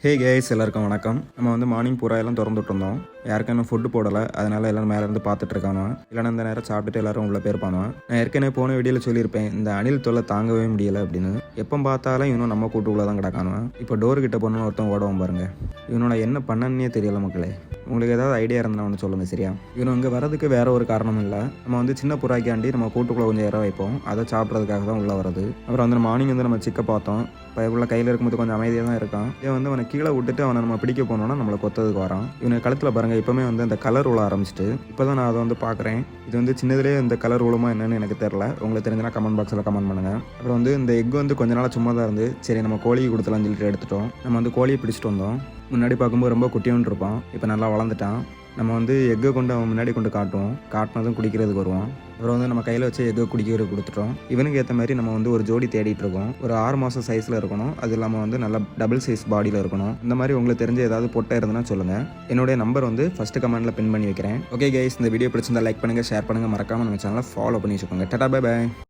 ஹே case, எல்லாருக்கும் வணக்கம். நம்ம வந்து மார்னிங் பூரா எல்லாம் திறந்துட்டு இருந்தோம். யாருக்கும் இன்னும் ஃபுட்டு போடலை, அதனால எல்லாம் மேலே இருந்து பார்த்துட்டு இருக்கானோ. இல்லைனா இந்த நேரம் சாப்பிட்டுட்டு எல்லாரும் உள்ள போயிருப்பானோ. நான் ஏற்கனவே போன வீடியோவில் சொல்லியிருப்பேன், இந்த அணில் தொல்லை தாங்கவே முடியலை அப்படின்னு. எப்போ பார்த்தாலும் இவனும் நம்ம கூட்டுக்குள்ளே தான் கிடக்கானோ. இப்போ டோர் கிட்ட போகணுன்னு ஒருத்தன் ஓடவும் பாருங்க. இவனோட என்ன பண்ணன்னே தெரியல மக்களே. உங்களுக்கு ஏதாவது ஐடியா இருந்தால் ஒன்று சொல்லுங்கள் சரியா. இவன் இங்கே வரதுக்கு வேற ஒரு காரணமும் இல்லை. நம்ம வந்து சின்ன புறாக்காண்டி நம்ம கூட்டுக்குள்ளே கொஞ்சம் இற வைப்போம், அதை சாப்பிட்றதுக்காக தான் உள்ளே வரது. அப்புறம் வந்து மார்னிங் வந்து நம்ம சிக்க பார்த்தோம். பயப்புள்ள கையில் இருக்கும்போது கொஞ்சம் அமைதியாக தான் இருக்கான். இவன் வந்து அவனை கீழே விட்டுட்டு அவனை நம்ம பிடிக்க போனோம்னா நம்மளை கொத்ததுக்கு வரான். இவனை கழுத்தில் பாருங்கள், இப்போவுமே வந்து அந்த கலர் உள்ள ஆரம்பிச்சிட்டு. இப்போ தான் நான் அதை வந்து பார்க்குறேன். இது வந்து சின்னதுலேயே இந்த கலர் உலமா என்னன்னு எனக்கு தெரில. உங்களுக்கு தெரிஞ்சுன்னா கமெண்ட் பாக்ஸில் கமெண்ட் பண்ணுங்கள். அப்புறம் வந்து இந்த எக் வந்து கொஞ்ச நாள் சும்மா தான் இருந்து, சரி நம்ம கோழிக்கு கொடுத்துலாம்னு சொல்லிட்டு எடுத்துட்டோம். நம்ம வந்து கோழியை பிடிச்சிட்டு வந்தோம். முன்னாடி பார்க்கும்போது ரொம்ப குட்டியோன்னு இருப்பான், இப்போ நல்லா வளர்ந்துட்டான். நம்ம வந்து எக்கை கொண்டு அவன் முன்னாடி கொண்டு காட்டுவோம், காட்டினதும் குடிக்கிறதுக்கு வருவான். அப்புறம் வந்து நம்ம கையில் வச்சு எக்கை குடிக்கிறதுக்கு கொடுத்துட்டோம். இவனுக்கு ஏற்ற மாதிரி நம்ம வந்து ஒரு ஜோடி தேடிட்டு இருக்கோம். ஒரு 6 மாதம் சைஸில் இருக்கணும், அது இல்லாமல் வந்து நல்லா டபுள் சைஸ் பாடியில் இருக்கணும். இந்த மாதிரி உங்களுக்கு தெரிஞ்ச ஏதாவது பொட்டை இருந்ததுன்னா சொல்லுங்கள். என்னுடைய நம்பர் வந்து ஃபஸ்ட்டு கமெண்ட்டில் பின் பண்ணி வைக்கிறேன். ஓகே கைஸ், இந்த வீடியோ பிடிச்சிருந்தா லைக் பண்ணுங்கள், ஷேர் பண்ணுங்கள், மறக்காமல் நம்ம சேனலை ஃபாலோ பண்ணி வச்சுக்கோங்க. Ta ta, bye by.